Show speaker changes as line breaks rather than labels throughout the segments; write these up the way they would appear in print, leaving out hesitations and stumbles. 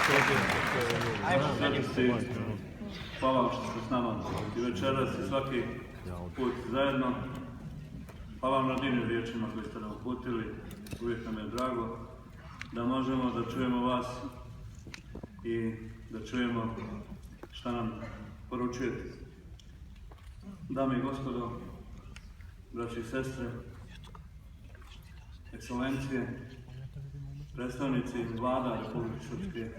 Sveti, hvala vam što ste s nama i večeras i svaki put zajedno. Hvala vam na divnim riječima koje ste nam uputili. Uvijek nam je drago da možemo da čujemo vas i da čujemo šta nam poručujete. Dame i gospodo, braći i sestre, ekscelencije, predstavnici vlada Republike Srpske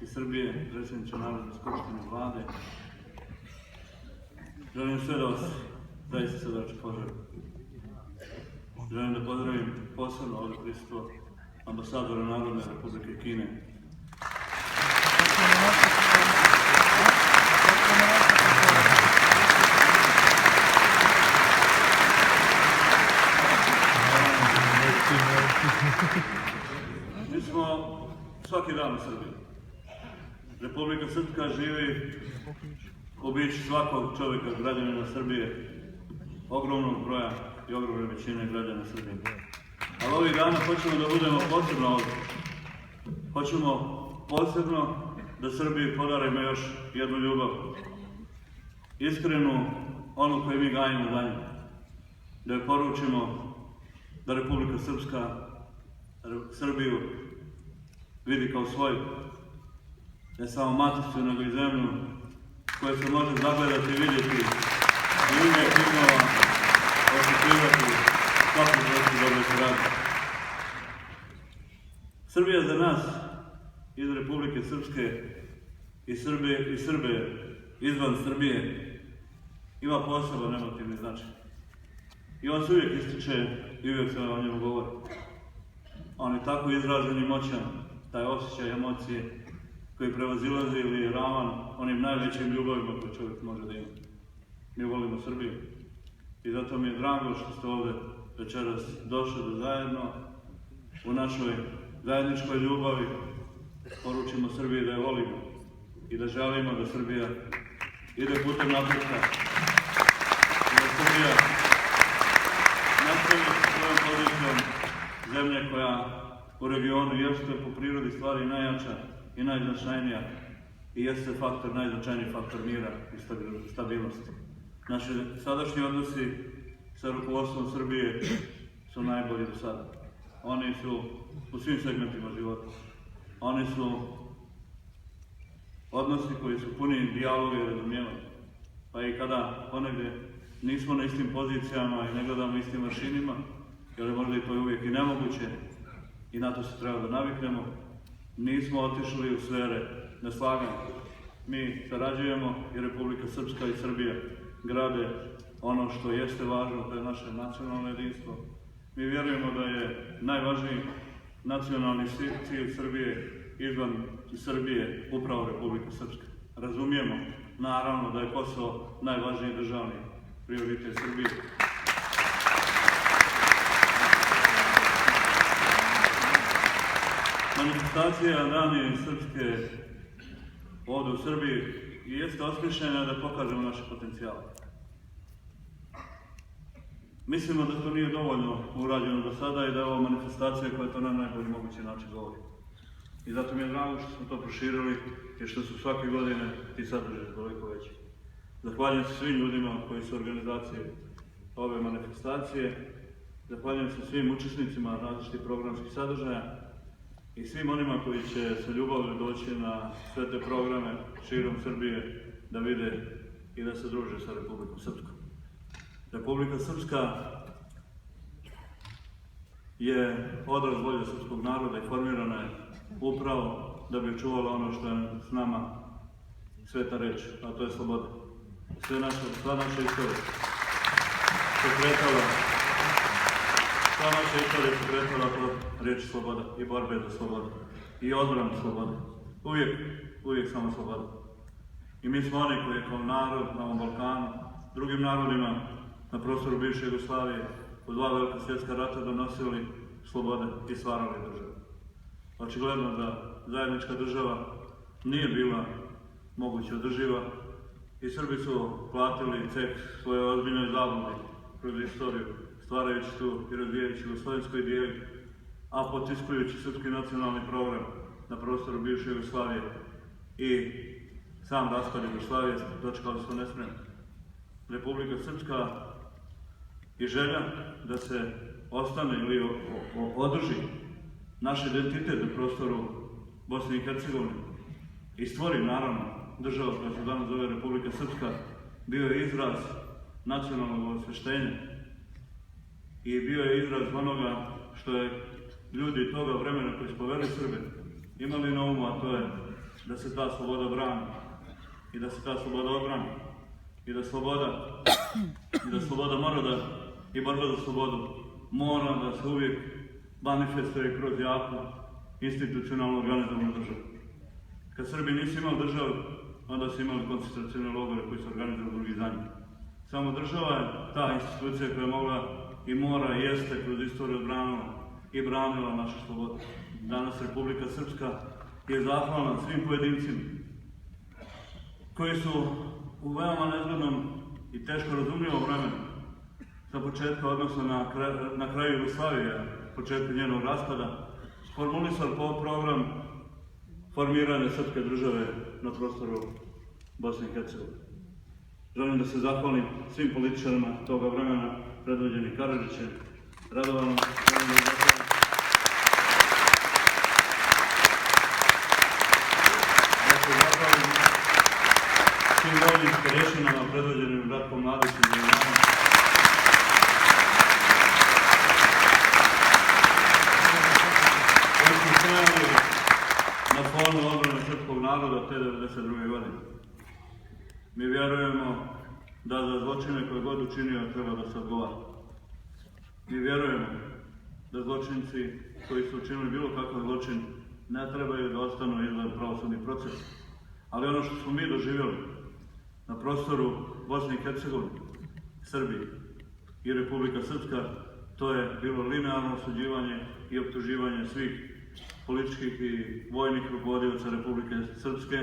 i Srbije, predsjedniče Narodne skupštine vlade, želim sve da vas zaista srdačno pozdravim. Želim da pozdravim posebno ovdje prisustvo ambasadora Narodne Republike Kine. Mi smo svaki dan u Srbiji. Republika Srpska živi u biću svakog čovjeka, građanina Srbije, ogromnog broja i ogromne većine građana Srbije. Ali ovih dana hoćemo da budemo posebno ovdje. Hoćemo posebno da Srbiji podarimo još jednu ljubav. Iskrenu, onu koju mi gajimo za nju. Da joj poručimo da Republika Srpska Srbiju vidi kao svoju. Ne samo maticu, nego i zemlju koja se može zagledati i vidjeti i uvijek iznova očekivati svaku vrstu dobre saradnje. Srbija za nas iz Republike Srpske i Srbe izvan Srbije ima poseban emotivni značaj. I on se uvijek ističe i uvijek se o njemu govori. On je tako izražen i moćan, taj osjećaj emocije koji prevazilazi ili je ravan onim najvećim ljubavima koje čovjek može da ima. Mi volimo Srbiju i zato mi je drago što ste ovdje večeras došli da zajedno u našoj zajedničkoj ljubavi poručimo Srbiji da je volimo i da želimo da Srbija ide putem napretka i da Srbija nastavi sa svojom pozicijom zemlje koja u regionu jeste po prirodi stvari najjača i najznačajnija i jeste najznačajniji faktor mira i stabilnosti. Naši sadašnji odnosi sa rukovodstvom Srbije su najbolji do sada. Oni su u svim segmentima života. Oni su odnosi koji su puni dijaloga i razumijevanja. Pa i kada ponegdje nismo na istim pozicijama i ne gledamo istim mašinima, jer možda i to je uvijek i nemoguće i na to se treba da naviknemo, nismo otišli u sfere neslaganja. Mi sarađujemo i Republika Srpska i Srbija grade ono što jeste važno, to je naše nacionalno jedinstvo. Mi vjerujemo da je najvažniji nacionalni cilj Srbije izvan Srbije upravo Republika Srpska. Razumijemo, naravno, da je Kosovo najvažniji državni prioritet Srbije. Manifestacija Dani Srpske ovdje u Srbiji jeste osmišljena da pokažemo naše potencijale. Mislimo da to nije dovoljno urađeno do sada i da je ovo manifestacija koja to na najbolji mogući način govori. I zato mi je drago što smo to proširili i što su svake godine ti sadržaji toliko veći. Zahvaljujem se svim ljudima koji su organizacije ove manifestacije, zahvaljujem se svim učesnicima različitih programskih sadržaja i svim onima koji će sa ljubavlju doći na sve te programe širom Srbije da vide i da se druže sa Republikom Srpskom. Republika Srpska je odraz volje srpskog naroda i formirana je upravo da bi čuvala ono što je s nama sveta reč, a to je sloboda. Sva naša istorija se kretala po riječi sloboda i borbe za slobodu i odbranu slobode. Uvijek samo sloboda. I mi smo oni koji kao narod na ovom Balkanu, drugim narodima na prostoru bivše Jugoslavije u dva velika svjetska rata donosili slobode i stvarali državu. Očigledno da zajednička država nije bila moguće održiva i Srbi su platili ceh svoje ozbiljnoj zabludi kroz istoriju, stvarajući tu i razvijajući jugoslovensku ideju, a potiskujući srpski nacionalni program na prostoru bivše Jugoslavije i sam raspad Jugoslavije dočekali smo nespremno. Republika Srpska je želja da se ostane ili održi naš identitet na prostoru Bosne i Hercegovine i stvori, naravno, država koja se danas zove Republika Srpska, bio je izraz nacionalnog osveštenja i bio je izraz onoga što je ljudi toga vremena koji su poveli Srbe imali na umu, a to je da se ta sloboda brani i da se ta sloboda odbrani i da sloboda mora da, i borba za slobodu mora da se uvijek manifestuje kroz jaku institucionalno organizovanu državu. Kad Srbi nisu imali državu, onda su imali koncentracione logore koji su organizovali drugi za njih. Samo država je ta institucija koja je mogla i mora i jeste kroz istoriju odbranila i branila naše slobode. Danas Republika Srpska je zahvalna svim pojedincima koji su u veoma nezgodnom i teško razumljivom vremenu sa početka, odnosno na kraju Jugoslavije, početku njenog raspada, formulisali program formiranja srpske države na prostoru Bosne i Hercegovine. Želim da se zahvalim svim političarima toga vremena, predvođeni Karadžićem, Radovanom, svim vojnim starješinama, predvođenim Ratkom Mladićem i Jelanom, koji su stojali na polju odbrane srpskog naroda te 1992. godine. Mi vjerujemo da za zločine koje god učinio treba da se odgovara. Mi vjerujemo da zločinci koji su učinili bilo kakav zločin ne trebaju da ostanu izvan pravosudnih procesa. Ali ono što smo mi doživjeli na prostoru Bosne i Hercegovine, Srbije i Republika Srpska, to je bilo linearno osuđivanje i optuživanje svih političkih i vojnih rukovodioca Republike Srpske,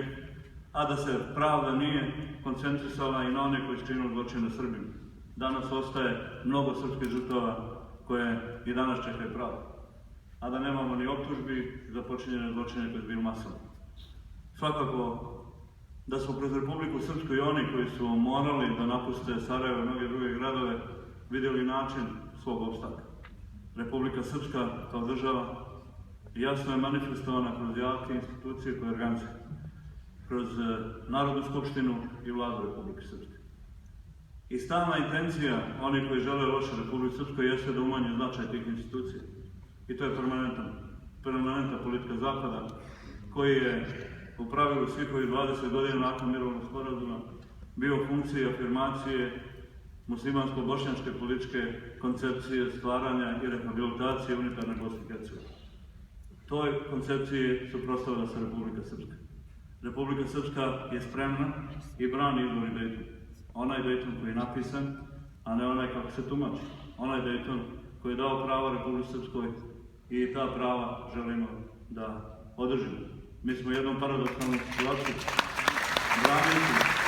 a da se pravda nije koncentrisala i na one koji su činili zločine Srbima. Danas ostaje mnogo srpskih žrtava koje i danas čekaju pravdu, a da nemamo ni optužbi za počinjene zločine koji su bili masovni. Svakako da smo kroz Republiku Srpsku i oni koji su morali da napuste Sarajevo i mnoge druge gradove vidjeli način svog opstanka. Republika Srpska kao država jasno je manifestovana kroz jake institucije koje organizuju, kroz Narodnu skupštinu i vladu Republike Srpske. I stalna intencija onih koji žele loše Republike Srpske jeste da umanje značaj tih institucija. I to je permanentna politika Zapada, koji je u pravilu svih ovih 20 godina nakon mirovnog sporazuma bio funkcija afirmacije muslimansko-bošnjačke političke koncepcije stvaranja i rehabilitacije unitarne Bosne i Hercegovine. Toj koncepciji suprotstavlja se Republika Srpska. Republika Srpska je spremna i brani izvorni Dejton. Onaj Dejton koji je napisan, a ne onaj kako se tumači. Onaj Dejton koji je dao prava Republike Srpskoj i ta prava želimo da održimo. Mi smo u jednom paradoksalnom situaciji branili